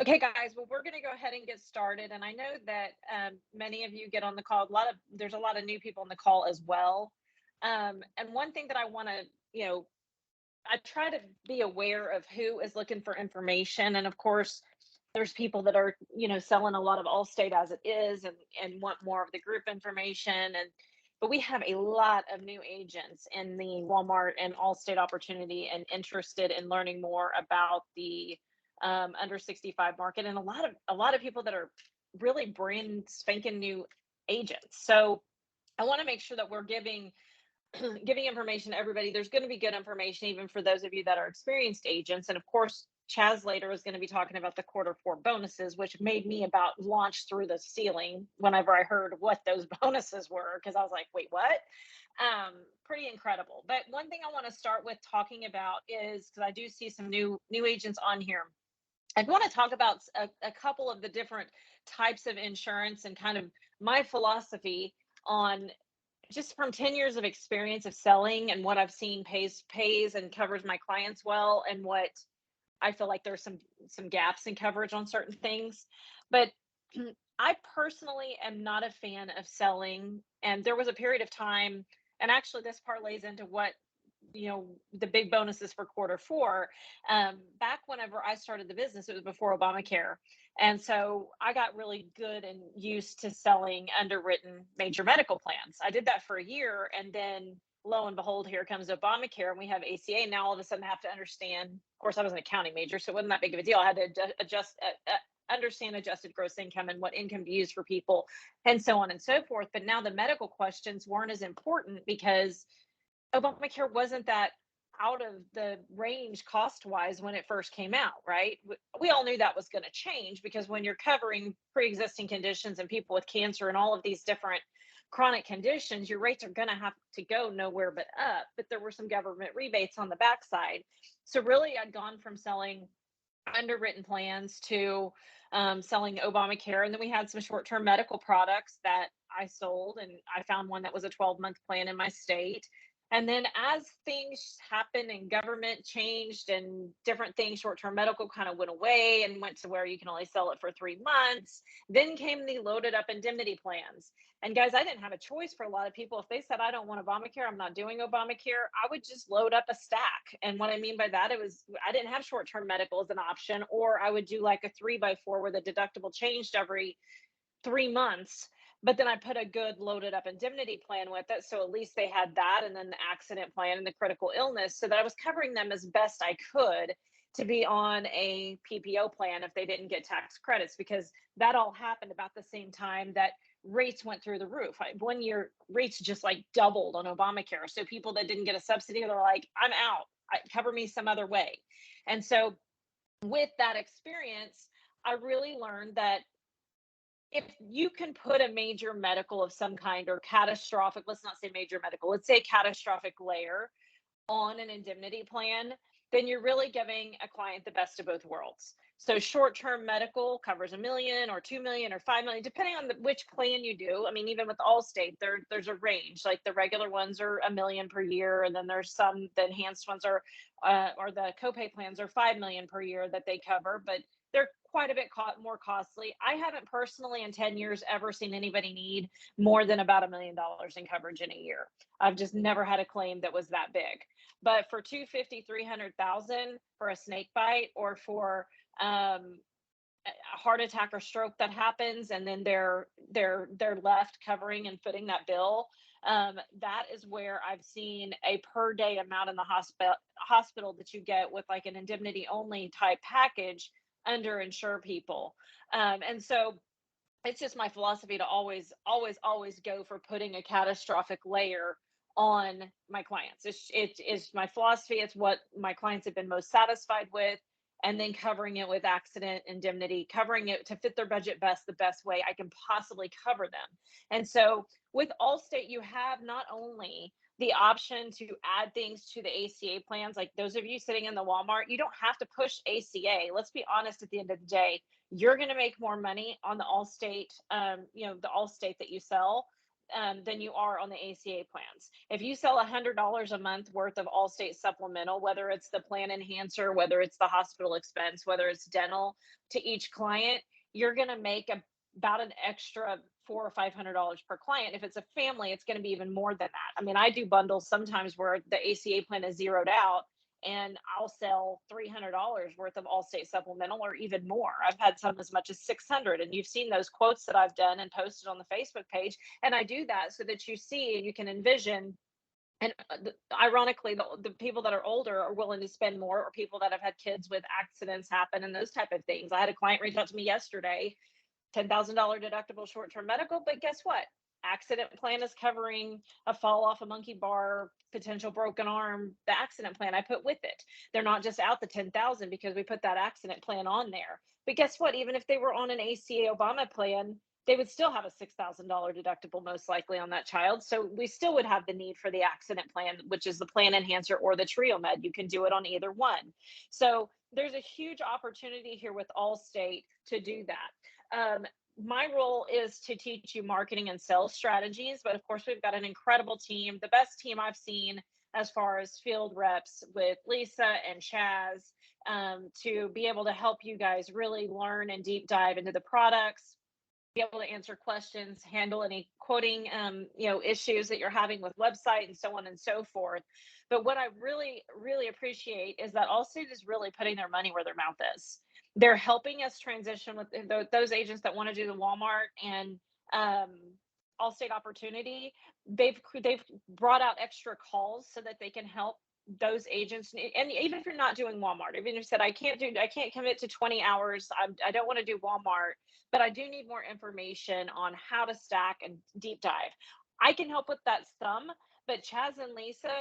Okay, guys, well, we're going to go ahead and get started. And I know that many of you get on the call. There's a lot of new people on the call as well. And one thing that I want to, I try to be aware of who is looking for information. And of course, there's people that are, selling a lot of Allstate as it is and want more of the group information. But we have a lot of new agents in the Walmart and Allstate opportunity and interested in learning more about the under 65 market, and a lot of people that are really brand spanking new agents. So I want to make sure that we're giving information to everybody. There's going to be good information even for those of you that are experienced agents. And of course, Chaz later is going to be talking about the quarter four bonuses, which made me about launch through the ceiling whenever I heard what those bonuses were, because I was like, wait, what? Pretty incredible. But one thing I want to start with talking about is, because I do see some new agents on here, I want to talk about a couple of the different types of insurance and kind of my philosophy on, just from 10 years of experience of selling, and what I've seen pays and covers my clients well, and what I feel like there's some gaps in coverage on certain things. But I personally am not a fan of selling. And there was a period of time, and actually this parlays into what, the big bonuses for quarter four. Back whenever I started the business, it was before Obamacare. And so I got really good and used to selling underwritten major medical plans. I did that for a year, and then lo and behold, here comes Obamacare, and we have ACA. Now all of a sudden I have to understand. Of course, I was an accounting major, so it wasn't that big of a deal. I had to understand adjusted gross income and what income to use for people, and so on and so forth. But now the medical questions weren't as important because Obamacare wasn't that out of the range cost wise when it first came out, right? We all knew that was going to change, because when you're covering pre existing conditions and people with cancer and all of these different chronic conditions, your rates are going to have to go nowhere but up. But there were some government rebates on the backside. So really, I'd gone from selling underwritten plans to selling Obamacare. And then we had some short term medical products that I sold, and I found one that was a 12-month plan in my state. And then as things happened and government changed and different things, short term medical kind of went away and went to where you can only sell it for 3 months. Then came the loaded up indemnity plans. And guys, I didn't have a choice. For a lot of people, if they said, I don't want Obamacare, I'm not doing Obamacare, I would just load up a stack. And what I mean by that, I didn't have short term medical as an option, or I would do like a 3x4 where the deductible changed every 3 months. But then I put a good loaded up indemnity plan with it. So at least they had that, and then the accident plan and the critical illness, so that I was covering them as best I could to be on a PPO plan if they didn't get tax credits, because that all happened about the same time that rates went through the roof. One year rates just like doubled on Obamacare. So people that didn't get a subsidy, they're like, I'm out. Cover me some other way. And so with that experience, I really learned that if you can put a major medical of some kind, or catastrophic, let's not say major medical, let's say catastrophic layer on an indemnity plan, then you're really giving a client the best of both worlds. So short-term medical covers 1 million or 2 million or 5 million, depending on which plan you do. I mean, even with Allstate, there's a range. Like the regular ones are 1 million per year, and then there's the enhanced ones are, or the copay plans are 5 million per year that they cover, but they're quite a bit more costly. I haven't personally in 10 years ever seen anybody need more than about $1 million in coverage in a year. I've just never had a claim that was that big. But for 250, 300,000 for a snake bite, or for a heart attack or stroke that happens, and then they're left covering and footing that bill, that is where I've seen a per day amount in the hospital that you get with like an indemnity only type package underinsure people. And so it's just my philosophy to always, always, always go for putting a catastrophic layer on my clients. It's my philosophy. It's what my clients have been most satisfied with. And then covering it with accident indemnity, covering it to fit their budget the best way I can possibly cover them. And so with Allstate, you have not only the option to add things to the ACA plans, like those of you sitting in the Walmart, you don't have to push ACA. Let's be honest, at the end of the day, you're going to make more money on the Allstate, the Allstate that you sell, than you are on the ACA plans. If you sell $100 a month worth of Allstate supplemental, whether it's the plan enhancer, whether it's the hospital expense, whether it's dental to each client, you're going to make about an extra $400 or $500 per client. If it's a family, it's going to be even more than that. I mean, I do bundles sometimes where the ACA plan is zeroed out, and I'll sell $300 worth of Allstate supplemental or even more. I've had some as much as 600, and you've seen those quotes that I've done and posted on the Facebook page. And I do that so that you see and you can envision. And ironically, the people that are older are willing to spend more, or people that have had kids with accidents happen and those type of things. I had a client reach out to me yesterday, $10,000 deductible short-term medical, but guess what? Accident plan is covering a fall off a monkey bar, potential broken arm. The accident plan I put with it. They're not just out the 10,000 because we put that accident plan on there. But guess what? Even if they were on an ACA Obama plan, they would still have a $6,000 deductible most likely on that child. So we still would have the need for the accident plan, which is the plan enhancer or the Trio Med. You can do it on either one. So there's a huge opportunity here with Allstate to do that. My role is to teach you marketing and sales strategies, but of course we've got an incredible team, the best team I've seen as far as field reps with Lisa and Chaz, to be able to help you guys really learn and deep dive into the products, be able to answer questions, handle any quoting, issues that you're having with website and so on and so forth. But what I really, really appreciate is that Allstate is really putting their money where their mouth is. They're helping us transition with those agents that want to do the Walmart and Allstate opportunity. They've brought out extra calls so that they can help those agents. And even if you're not doing Walmart, even if you said I can't commit to 20 hours, I don't want to do Walmart, but I do need more information on how to stack and deep dive, I can help with that some. But Chaz and Lisa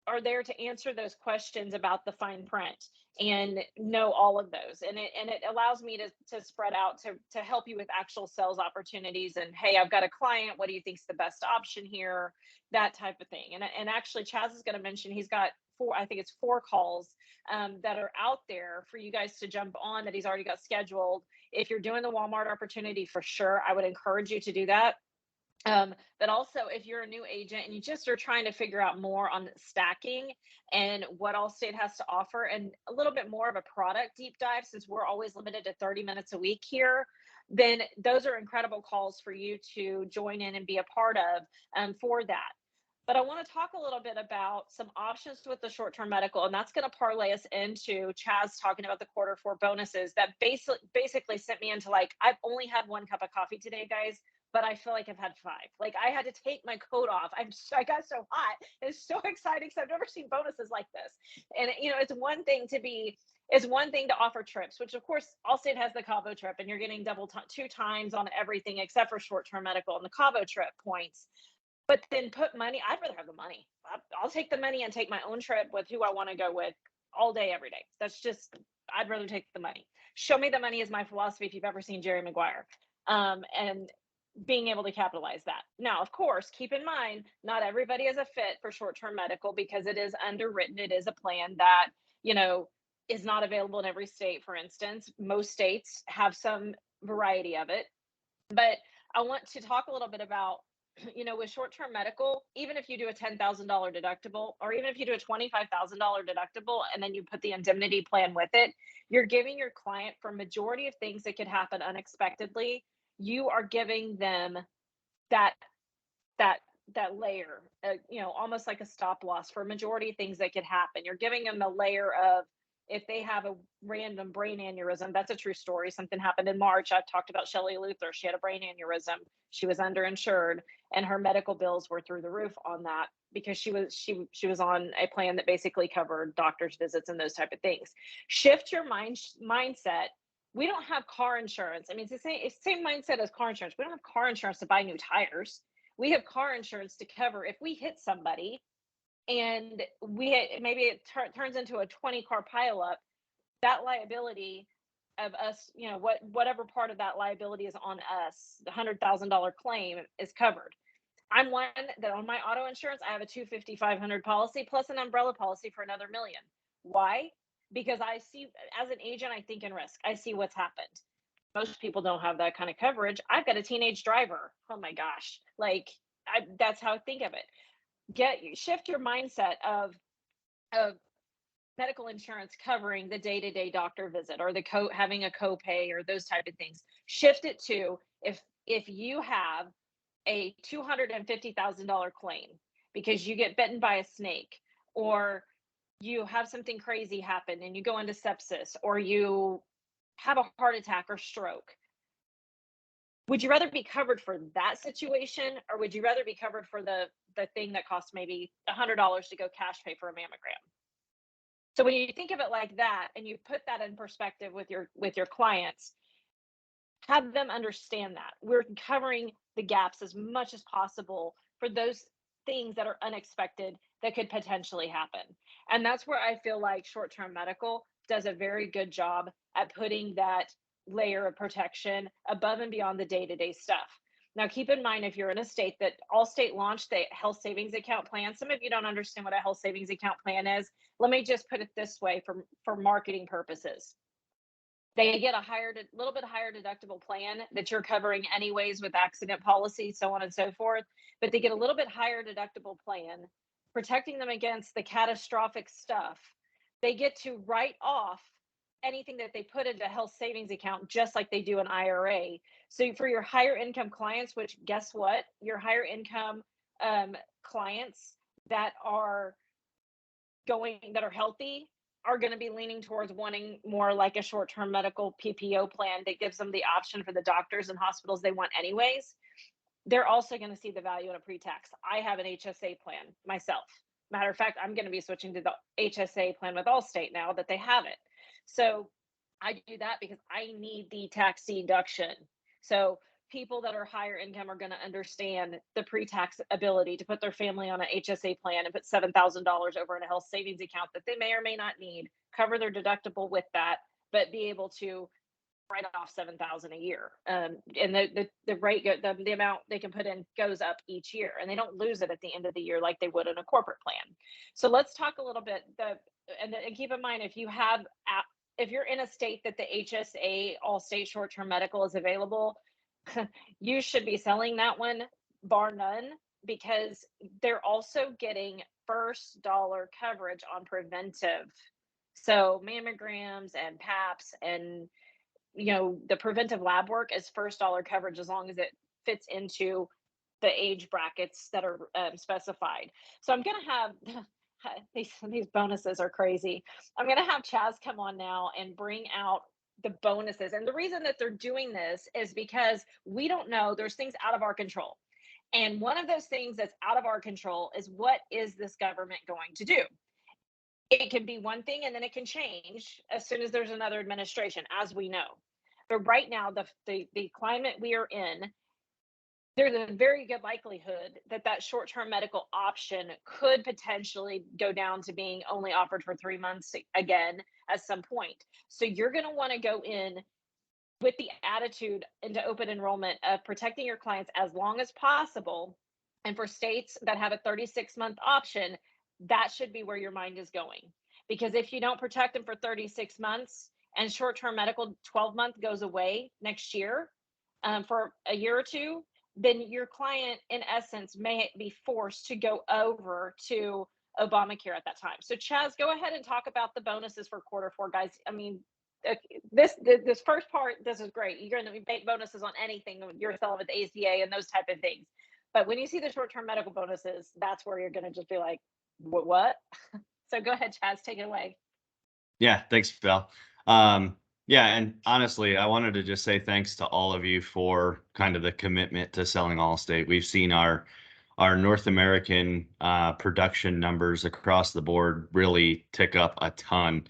are there to answer those questions about the fine print and know all of those. And it allows me to spread out to help you with actual sales opportunities. And hey, I've got a client, what do you think is the best option here? That type of thing. And actually Chaz is going to mention he's got four calls that are out there for you guys to jump on that he's already got scheduled. If you're doing the Walmart opportunity, for sure, I would encourage you to do that. But also, if you're a new agent and you just are trying to figure out more on stacking and what Allstate has to offer, and a little bit more of a product deep dive, since we're always limited to 30 minutes a week here, then those are incredible calls for you to join in and be a part of for that. But I want to talk a little bit about some options with the short-term medical, and that's going to parlay us into Chaz talking about the quarter 4 bonuses that basically sent me into like, I've only had 1 cup of coffee today, guys, but I feel like I've had 5. Like I had to take my coat off. I got so hot. It's so exciting because I've never seen bonuses like this. And it's one thing to offer trips, which of course Allstate has the Cabo trip, and you're getting double 2 times on everything except for short-term medical and the Cabo trip points. But then put money. I'd rather have the money. I'll take the money and take my own trip with who I want to go with all day, every day. I'd rather take the money. Show me the money is my philosophy if you've ever seen Jerry Maguire. And being able to capitalize that. Now, of course, keep in mind, not everybody is a fit for short-term medical because it is underwritten. It is a plan that, is not available in every state, for instance. Most states have some variety of it. But I want to talk a little bit about, with short-term medical, even if you do a $10,000 deductible, or even if you do a $25,000 deductible, and then you put the indemnity plan with it, you're giving your client, for majority of things that could happen unexpectedly, you are giving them that layer, almost like a stop loss for a majority of things that could happen. You're giving them the layer of, if they have a random brain aneurysm, that's a true story. Something happened in March. I've talked about Shelley Luther. She had a brain aneurysm. She was underinsured, and her medical bills were through the roof on that because she was on a plan that basically covered doctor's visits and those type of things. Shift your mindset. We don't have car insurance. I mean, it's the same mindset as car insurance. We don't have car insurance to buy new tires. We have car insurance to cover if we hit somebody and maybe it turns into a 20-car pileup. That liability of us, whatever part of that liability is on us, the $100,000 claim is covered. I'm one that on my auto insurance, I have a $250,500 policy plus an umbrella policy for another $1 million. Why? Because I see, as an agent, I think in risk. I see what's happened. Most people don't have that kind of coverage. I've got a teenage driver. Oh my gosh. Like, that's how I think of it. Shift your mindset of medical insurance covering the day-to-day doctor visit or having a copay or those type of things. Shift it to, if you have a $250,000 claim because you get bitten by a snake, or you have something crazy happen and you go into sepsis, or you have a heart attack or stroke, would you rather be covered for that situation, or would you rather be covered for the thing that costs maybe $100 to go cash pay for a mammogram? So when you think of it like that and you put that in perspective with your clients, have them understand that we're covering the gaps as much as possible for those things that are unexpected that could potentially happen. And that's where I feel like short-term medical does a very good job at putting that layer of protection above and beyond the day-to-day stuff. Now, keep in mind, if you're in a state that Allstate launched the health savings account plan, some of you don't understand what a health savings account plan is. Let me just put it this way for marketing purposes. They get a little bit higher deductible plan that you're covering anyways with accident policy, so on and so forth. But they get a little bit higher deductible plan, protecting them against the catastrophic stuff. They get to write off anything that they put into health savings account, just like they do an IRA. So for your higher income clients, which guess what, your higher income clients that are healthy are going to be leaning towards wanting more like a short-term medical PPO plan that gives them the option for the doctors and hospitals they want anyways. They're also going to see the value in a pre-tax. I have an HSA plan myself. Matter of fact, I'm going to be switching to the HSA plan with Allstate now that they have it. So I do that because I need the tax deduction. So people that are higher income are going to understand the pre-tax ability to put their family on an HSA plan and put $7,000 over in a health savings account that they may or may not need, cover their deductible with that, but be able to write off $7,000 a year. And the rate, the amount they can put in goes up each year, and they don't lose it at the end of the year like they would in a corporate plan. So let's talk a little bit. And keep in mind, if you're in a state that the HSA, Allstate short-term medical, is available, you should be selling that one, bar none, because they're also getting first dollar coverage on preventive. So mammograms and PAPs and the preventive lab work is first dollar coverage as long as it fits into the age brackets that are specified. So I'm going to have these bonuses are crazy. I'm going to have Chaz come on now and bring out the bonuses. And the reason that they're doing this is because we don't know, there's things out of our control. And one of those things that's out of our control is, what is this government going to do? It can be one thing and then it can change as soon as there's another administration, as we know. But right now, the climate we are in, there's a very good likelihood that short-term medical option could potentially go down to being only offered for 3 months again at some point. So you're going to want to go in with the attitude into open enrollment of protecting your clients as long as possible. And for states that have a 36-month option, that should be where your mind is going. Because if you don't protect them for 36 months and short-term medical 12-month goes away next year for a year or two, then your client, in essence, may be forced to go over to Obamacare at that time. So Chaz, go ahead and talk about the bonuses for Q4, guys. I mean, this first part, this is great. You're going to make bonuses on anything you're selling with the ACA and those type of things. But when you see the short-term medical bonuses, that's where you're going to just be like, what? So go ahead, Chaz, take it away. Yeah, thanks, Val. Yeah, and honestly, I wanted to just say thanks to all of you for kind of the commitment to selling Allstate. We've seen our North American production numbers across the board really tick up a ton.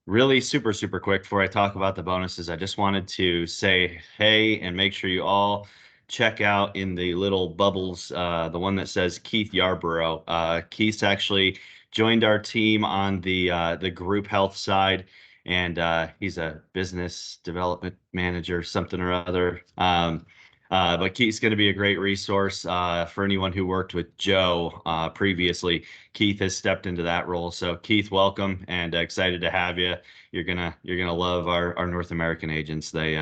Really super quick before I talk about the bonuses, I just wanted to say hey and make sure you all check out in the little bubbles the one that says Keith Yarborough. Keith's actually joined our team on the group health side, and he's a business development manager, something or other. But Keith's going to be a great resource for anyone who worked with Joe previously. Keith has stepped into that role. So Keith, welcome, and excited to have you. You're gonna love our North American agents. They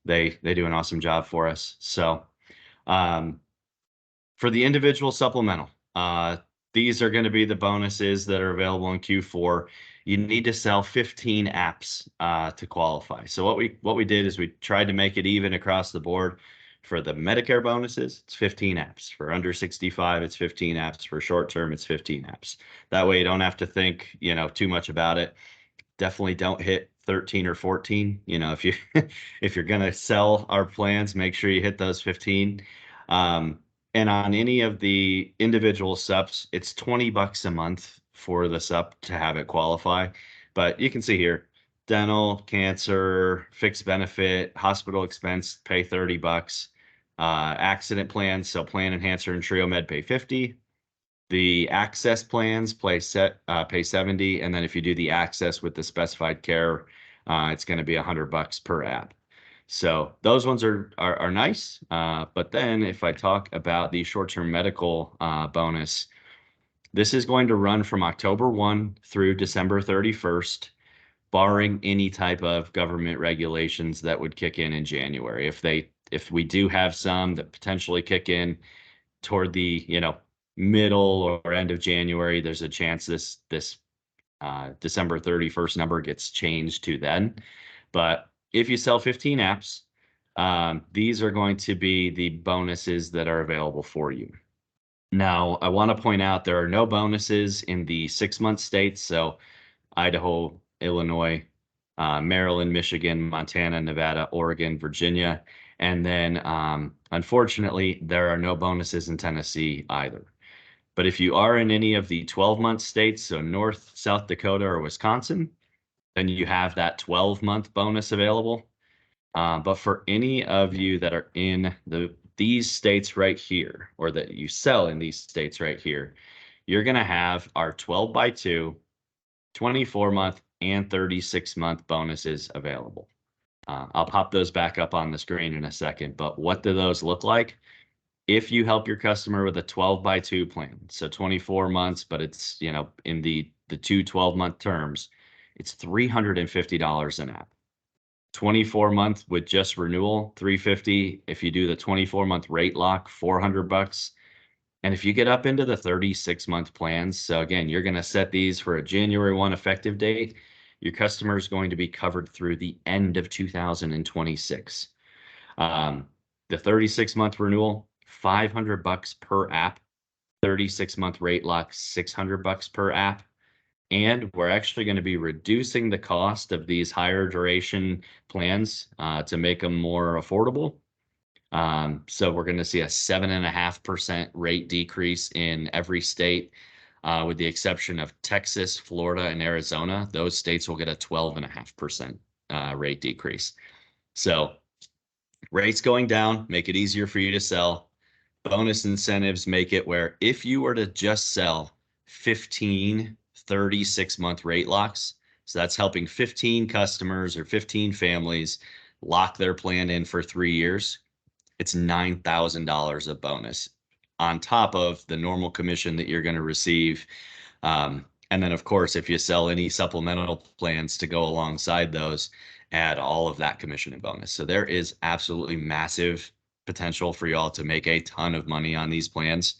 do an awesome job for us. So For the individual supplemental, these are going to be the bonuses that are available in Q4. You need to sell 15 apps to qualify. So what we did is we tried to make it even across the board. For the Medicare bonuses, it's 15 apps. For under 65, it's 15 apps. For short term, it's 15 apps. That way you don't have to think, too much about it. Definitely don't hit 13 or 14. If you if you're gonna sell our plans, make sure you hit those 15. And on any of the individual subs, it's $20 a month for the sub to have it qualify. But you can see here, dental, cancer, fixed benefit, hospital expense, pay $30. Accident plans, so Plan Enhancer and Trio Med pay 50. The access plans pay 70, and then if you do the access with the specified care, it's going to be $100 per app. So those ones are nice. But then if I talk about the short-term medical bonus, this is going to run from October 1 through December 31st, barring any type of government regulations that would kick in January. If we do have some that potentially kick in toward the middle or end of January, there's a chance this December 31st number gets changed to then. But if you sell 15 apps, these are going to be the bonuses that are available for you. Now, I want to point out there are no bonuses in the 6-month states. So Idaho, Illinois, Maryland, Michigan, Montana, Nevada, Oregon, Virginia. And then, unfortunately, there are no bonuses in Tennessee either. But if you are in any of the 12-month states, so North, South Dakota, or Wisconsin, then you have that 12-month bonus available. But for any of you that are in these states right here, or that you sell in these states right here, you're going to have our 12x2, 24-month, and 36-month bonuses available. I'll pop those back up on the screen in a second, but what do those look like? If you help your customer with a 12x2 plan, so 24 months, but it's, in the two 12-month terms, it's $350 an app. 24-month with just renewal, $350. If you do the 24-month rate lock, $400. And if you get up into the 36-month plans, so again, you're going to set these for a January 1 effective date, your customer is going to be covered through the end of 2026. The 36-month renewal, $500 per app. 36-month rate lock, $600 per app. And we're actually going to be reducing the cost of these higher duration plans to make them more affordable. So we're going to see a 7.5% rate decrease in every state, with the exception of Texas, Florida, and Arizona. Those states will get a 12.5% rate decrease. So rates going down, make it easier for you to sell. Bonus incentives make it where if you were to just sell 15 36-month rate locks, so that's helping 15 customers or 15 families lock their plan in for 3 years, it's $9,000 of bonus on top of the normal commission that you're going to receive. And then, of course, if you sell any supplemental plans to go alongside those, add all of that commission and bonus. So there is absolutely massive potential for y'all to make a ton of money on these plans.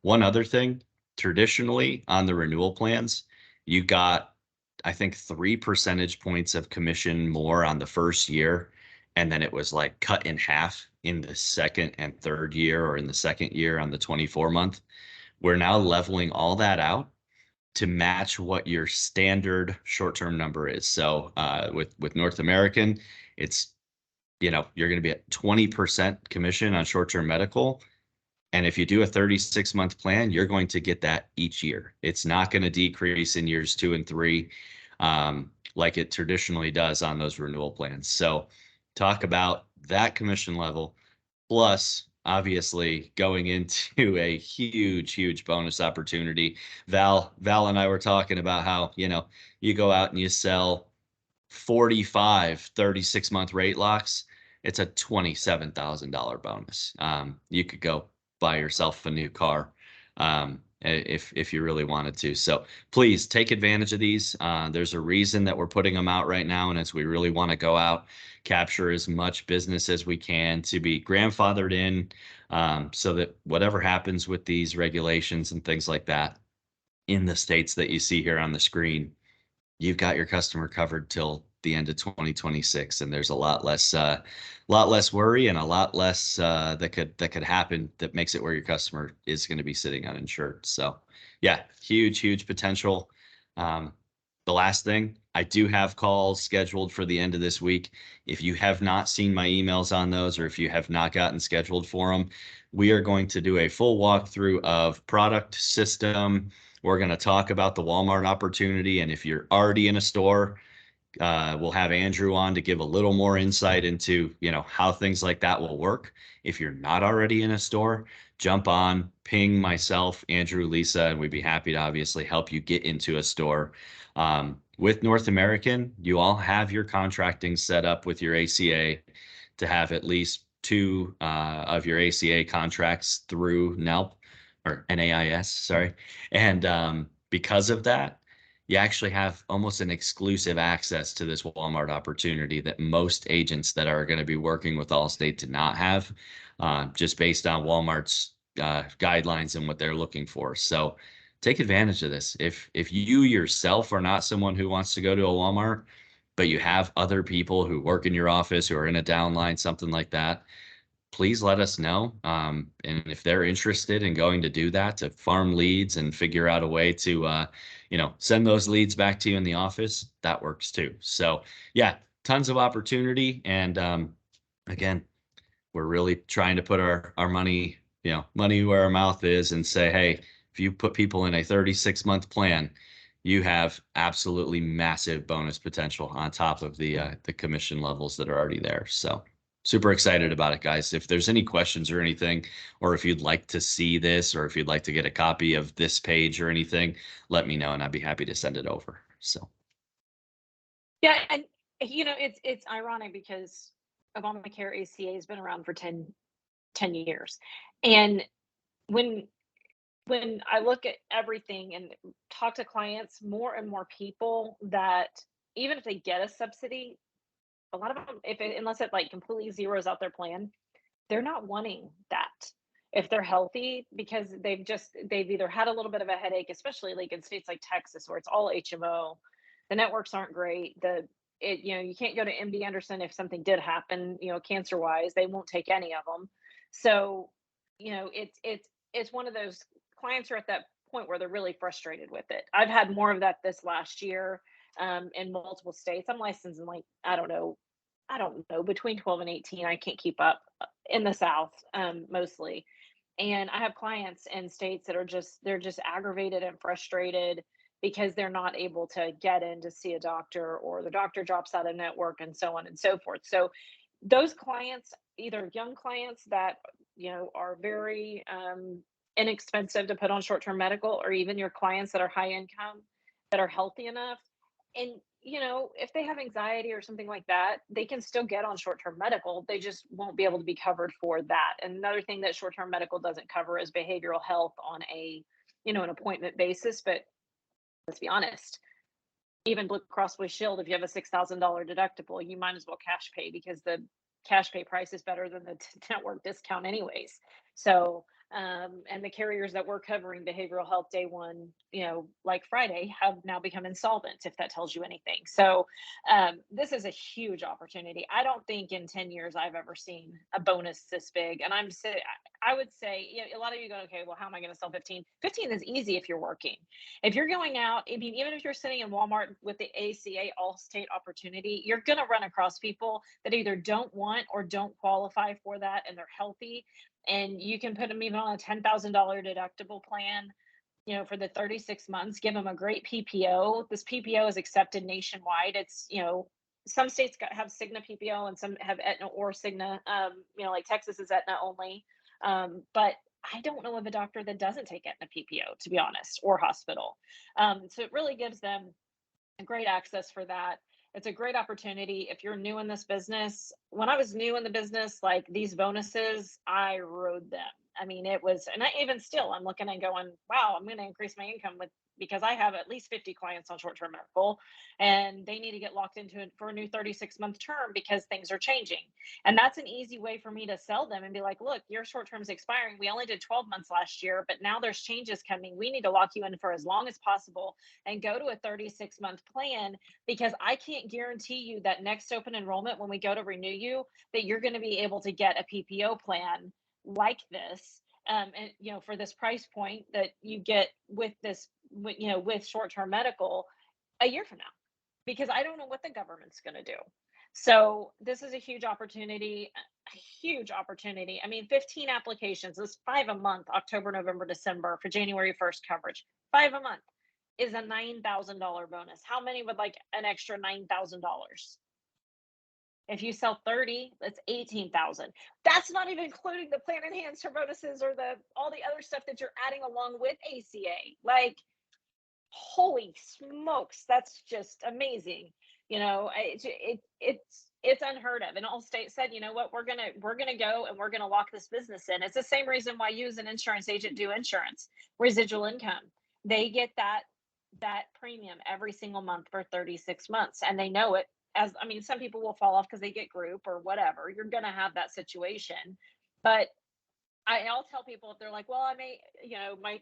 One other thing, traditionally on the renewal plans, you got, I think, 3 percentage points of commission more on the first year. And then it was like cut in half in the second and third year, or in the second year on the 24-month. We're now leveling all that out to match what your standard short-term number is. So with North American, it's, you're going to be at 20% commission on short-term medical. And if you do a 36-month plan, you're going to get that each year. It's not going to decrease in years 2 and 3 like it traditionally does on those renewal plans. So talk about that commission level, plus obviously going into a huge bonus opportunity. Val and I were talking about how, you go out and you sell 45 36-month rate locks, it's a $27,000 bonus. You could go buy yourself a new car. And if you really wanted to. So please take advantage of these. There's a reason that we're putting them out right now, and it's we really want to go out, capture as much business as we can to be grandfathered in, so that whatever happens with these regulations and things like that in the states that you see here on the screen, you've got your customer covered till the end of 2026, and there's a lot less worry and a lot less that could happen that makes it where your customer is going to be sitting uninsured. So yeah, huge potential. The last thing, I do have calls scheduled for the end of this week. If you have not seen my emails on those, or if you have not gotten scheduled for them, we are going to do a full walkthrough of product, system. We're going to talk about the Walmart opportunity. And if you're already in a store, we'll have Andrew on to give a little more insight into, how things like that will work. If you're not already in a store, jump on, ping myself, Andrew, Lisa, and we'd be happy to obviously help you get into a store. With North American, you all have your contracting set up with your ACA to have at least two of your ACA contracts through NELP or NAIS, sorry. And because of that, you actually have almost an exclusive access to this Walmart opportunity that most agents that are going to be working with Allstate do not have, just based on Walmart's guidelines and what they're looking for. So take advantage of this. If you yourself are not someone who wants to go to a Walmart, but you have other people who work in your office who are in a downline, something like that, please let us know. And if they're interested in going to do that, to farm leads and figure out a way to, send those leads back to you in the office, that works too. So yeah, tons of opportunity. And again, we're really trying to put our money, money where our mouth is and say, hey, if you put people in a 36-month plan, you have absolutely massive bonus potential on top of the commission levels that are already there. So super excited about it, guys. If there's any questions or anything, or if you'd like to see this, or if you'd like to get a copy of this page or anything, let me know and I'd be happy to send it over. So Yeah, and it's ironic because Obamacare ACA has been around for 10 years. And when I look at everything and talk to clients, more and more people that even if they get a subsidy, a lot of them, unless it like completely zeroes out their plan, they're not wanting that if they're healthy, because they've either had a little bit of a headache, especially like in states like Texas where it's all HMO. The networks aren't great. You can't go to MD Anderson if something did happen, cancer wise. They won't take any of them. So it's one of those, clients are at that point where they're really frustrated with it. I've had more of that this last year, in multiple states. I'm licensed in, like, I don't know, between 12 and 18. I can't keep up in the South, mostly. And I have clients in states that they're just aggravated and frustrated because they're not able to get in to see a doctor, or the doctor drops out of network, and so on and so forth. So those clients, either young clients that, are very inexpensive to put on short-term medical, or even your clients that are high income, that are healthy enough. And, if they have anxiety or something like that, they can still get on short-term medical. They just won't be able to be covered for that. And another thing that short-term medical doesn't cover is behavioral health on an appointment basis. But let's be honest, even Blue Cross Blue Shield, if you have a $6,000 deductible, you might as well cash pay, because the cash pay price is better than the network discount anyways. So, and the carriers that were covering behavioral health day one, like Friday, have now become insolvent, if that tells you anything. So, this is a huge opportunity. I don't think in 10 years I've ever seen a bonus this big. And I would say, a lot of you go, okay, well, how am I going to sell 15? 15 is easy if you're working. If you're going out, I mean, even if you're sitting in Walmart with the ACA Allstate opportunity, you're going to run across people that either don't want or don't qualify for that, and they're healthy. And you can put them even on a $10,000 deductible plan, for the 36 months, give them a great PPO. This PPO is accepted nationwide. It's, some states have Cigna PPO and some have Aetna or Cigna, like Texas is Aetna only. But I don't know of a doctor that doesn't take Aetna PPO, to be honest, or hospital. So it really gives them a great access for that. It's a great opportunity if you're new in this business. When I was new in the business, like these bonuses, I rode them. I mean, it was, and I even still, I'm looking and going, wow, I'm going to increase my income with, because I have at least 50 clients on short-term medical, and they need to get locked into it for a new 36-month term because things are changing. And that's an easy way for me to sell them and be like, look, your short term is expiring. We only did 12 months last year, but now there's changes coming. We need to lock you in for as long as possible and go to a 36-month plan, because I can't guarantee you that next open enrollment, when we go to renew you, that you're going to be able to get a PPO plan like this. And for this price point that you get with this, with short-term medical a year from now, because I don't know what the government's going to do. So this is a huge opportunity, a huge opportunity. I mean, 15 applications, this 5 a month, October, November, December for January 1st coverage, 5 a month is a $9,000 bonus. How many would like an extra $9,000? If you sell 30, that's 18,000. That's not even including the plan enhancer bonuses or all the other stuff that you're adding along with ACA. Like, holy smokes, that's just amazing. It's unheard of. And Allstate said, you know what, we're gonna go and we're gonna lock this business in. It's the same reason why you as an insurance agent do insurance, residual income. They get that premium every single month for 36 months, and they know it. I mean, some people will fall off because they get group or whatever. You're gonna have that situation, but I'll tell people, if they're like, well, I may,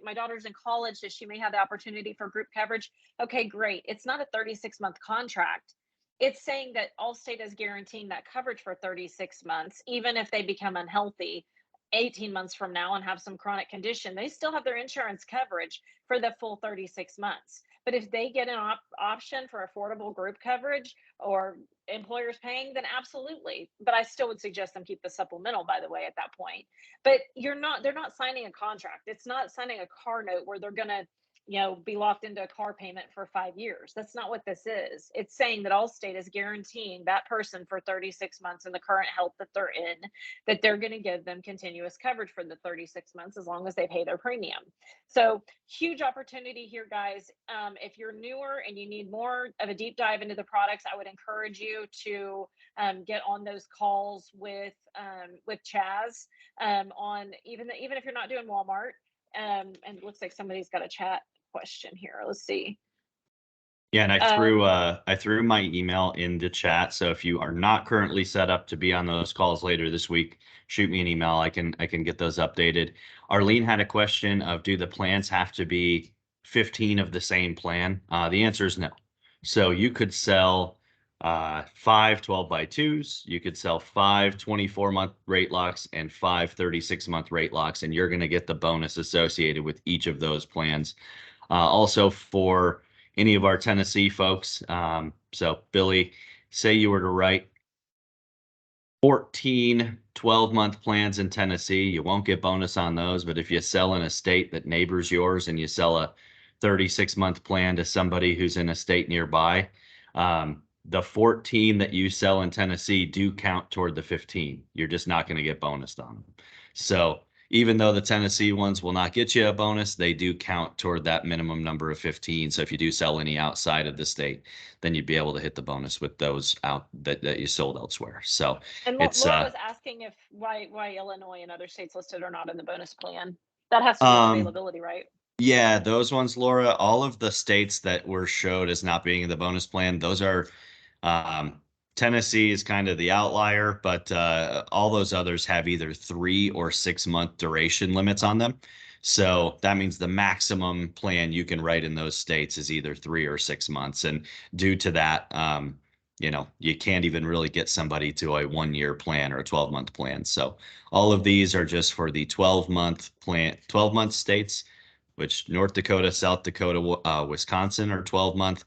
my daughter's in college, so she may have the opportunity for group coverage. Okay, great. It's not a 36-month contract. It's saying that Allstate is guaranteeing that coverage for 36 months, even if they become unhealthy 18 months from now and have some chronic condition. They still have their insurance coverage for the full 36 months. But if they get an option for affordable group coverage or employers paying, then absolutely. But I still would suggest them keep the supplemental, by the way, at that point. But they're not signing a contract. It's not signing a car note where they're going to, be locked into a car payment for 5 years. That's not what this is. It's saying that Allstate is guaranteeing that person for 36 months in the current health that they're in, that they're going to give them continuous coverage for the 36 months as long as they pay their premium. So huge opportunity here, guys. If you're newer and you need more of a deep dive into the products, I would encourage you to get on those calls with Chaz on even if you're not doing Walmart. And it looks like somebody's got a chat question here. Let's see. Yeah, and I threw my email in the chat. So if you are not currently set up to be on those calls later this week, shoot me an email. I can get those updated. Arlene had a question of, do the plans have to be 15 of the same plan? The answer is no. So you could sell 5 12x2s. You could sell 5 24-month rate locks and 5 36-month rate locks, and you're going to get the bonus associated with each of those plans. Also for any of our Tennessee folks. So Billy, say you were to write 14 12-month plans in Tennessee, you won't get bonus on those. But if you sell in a state that neighbors yours and you sell a 36-month plan to somebody who's in a state nearby, the 14 that you sell in Tennessee do count toward the 15. You're just not going to get bonused on them. So even though the Tennessee ones will not get you a bonus, they do count toward that minimum number of 15. So if you do sell any outside of the state, then you'd be able to hit the bonus with those out that you sold elsewhere. So and it's Laura was asking if why Illinois and other states listed are not in the bonus plan. That has to do with availability, right? Yeah, those ones, Laura, all of the states that were showed as not being in the bonus plan, those are Tennessee is kind of the outlier, but all those others have either 3 or 6 month duration limits on them. So that means the maximum plan you can write in those states is either 3 or 6 months. And due to that, you can't even really get somebody to a 1-year plan or a 12-month plan. So all of these are just for the 12-month plan, 12-month states, which North Dakota, South Dakota, Wisconsin are 12-month.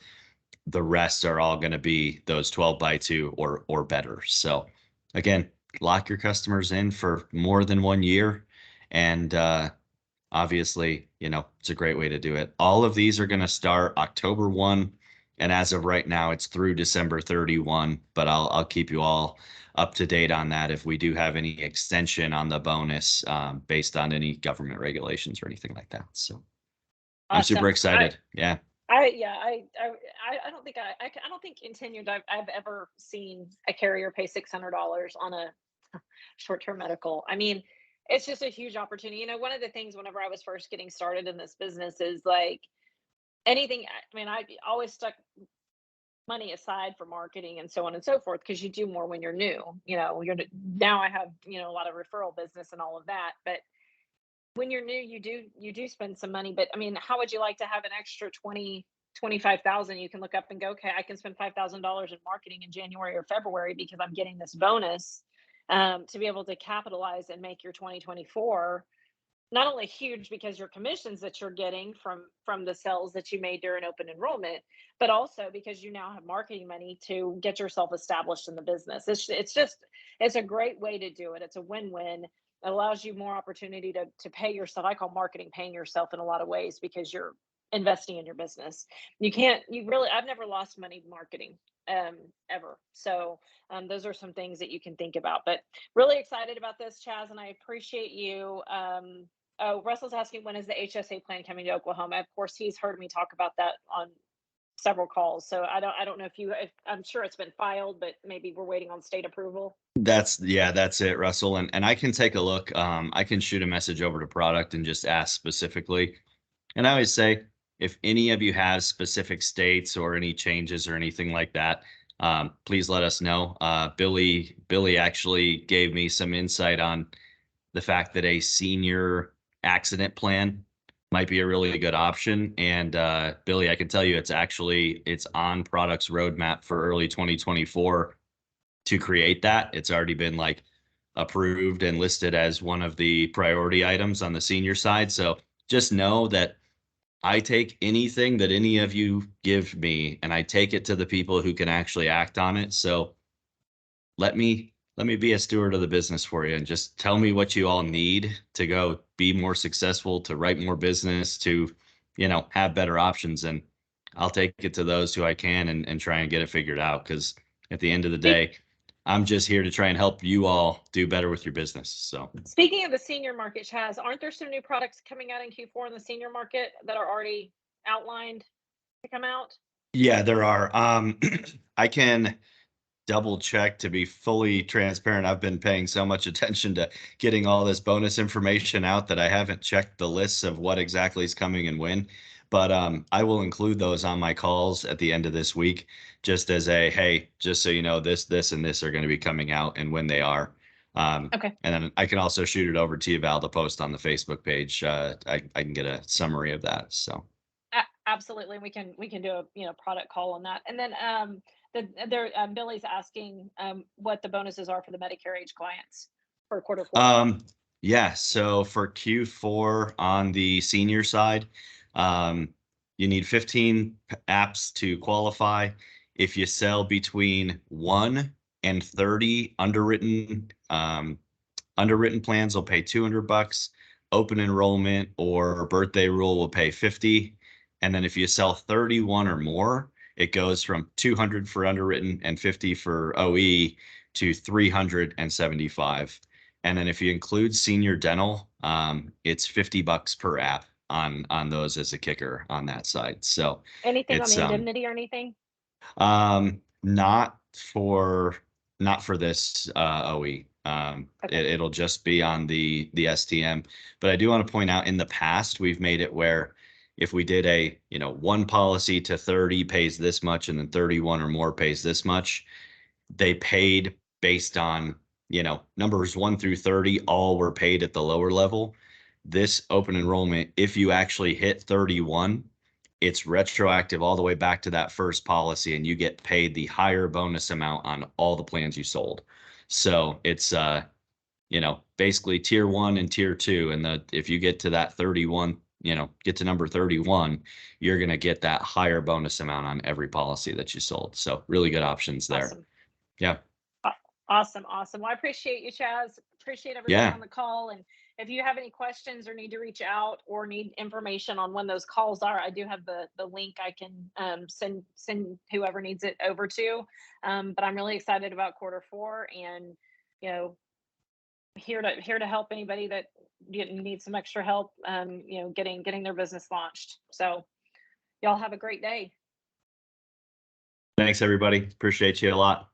The rest are all going to be those 12x2 or better. So again, lock your customers in for more than 1 year. And obviously, it's a great way to do it. All of these are going to start October 1. And as of right now, it's through December 31. But I'll keep you all up to date on that if we do have any extension on the bonus based on any government regulations or anything like that. So I'm super excited. Yeah. I don't think I don't think in 10 years I've ever seen a carrier pay $600 on a short-term medical. I mean, it's just a huge opportunity. You know, one of the things whenever I was first getting started in this business is like anything, I mean, I always stuck money aside for marketing and so on and so forth because you do more when you're new. You know, now I have, you know, a lot of referral business and all of that, but when you're new, you do spend some money. But I mean, how would you like to have an extra 25,000? You can look up and go, okay, I can spend $5,000 in marketing in January or February because I'm getting this bonus, to be able to capitalize and make your 2024 not only huge because your commissions that you're getting from the sales that you made during open enrollment, but also because you now have marketing money to get yourself established in the business. It's a great way to do it. It's a win-win. It allows you more opportunity to pay yourself. I call marketing paying yourself in a lot of ways because you're investing in your business. I've never lost money marketing, ever. So those are some things that you can think about. But really excited about this, Chaz, and I appreciate you. Oh, Russell's asking, when is the HSA plan coming to Oklahoma? Of course, he's heard me talk about that on several calls. So I don't know if I'm sure it's been filed, but maybe we're waiting on state approval. That's it, Russell. And I can take a look. I can shoot a message over to product and just ask specifically. And I always say, if any of you have specific states or any changes or anything like that, please let us know. Billy actually gave me some insight on the fact that a senior accident plan might be a really good option. And Billy, I can tell you it's on product's roadmap for early 2024 to create that. It's already been like approved and listed as one of the priority items on the senior side. So just know that I take anything that any of you give me and I take it to the people who can actually act on it. So let me be a steward of the business for you and just tell me what you all need to go be more successful, to write more business, to, have better options. And I'll take it to those who I can and try and get it figured out. Because at the end of the day, I'm just here to try and help you all do better with your business. So Speaking of the senior market, Chaz, aren't there some new products coming out in Q4 in the senior market that are already outlined to come out? yeah, there are. I can double check to be fully transparent. I've been paying so much attention to getting all this bonus information out that I haven't checked the lists of what exactly is coming and when. But I will include those on my calls at the end of this week, just as hey, just so you know, this, and this are going to be coming out and when they are. Okay. And then I can also shoot it over to you, Val, to post on the Facebook page. I can get a summary of that. So. Absolutely. We can do a product call on that. And then Billy's asking what the bonuses are for the Medicare age clients for Q4. Yeah. So for Q4 on the senior side, you need 15 apps to qualify. If you sell between 1 and 30 underwritten plans will pay $200. Open enrollment or birthday rule will pay 50. And then if you sell 31 or more, it goes from 200 for underwritten and 50 for OE to 375. And then if you include senior dental, it's $50 per app on those as a kicker on that side. So Anything on it's the indemnity or anything? not for this OE. Okay. It'll just be on the STM. But I do want to point out, in the past, we've made it where if we did a, one policy to 30 pays this much and then 31 or more pays this much, they paid based on, numbers 1 through 30, all were paid at the lower level. This open enrollment, if you actually hit 31, it's retroactive all the way back to that first policy, and you get paid the higher bonus amount on all the plans you sold. So it's basically tier 1 and tier 2, and if you get to that 31, get to number 31, you're going to get that higher bonus amount on every policy that you sold. So really good options there. Awesome. Yeah. Awesome. Well, I appreciate you, Chaz. Appreciate everybody on the call. And if you have any questions or need to reach out or need information on when those calls are, I do have the link I can send whoever needs it over to. But I'm really excited about Q4 and, here to help anybody that needs some extra help, getting their business launched. So y'all have a great day. Thanks, everybody. Appreciate you a lot.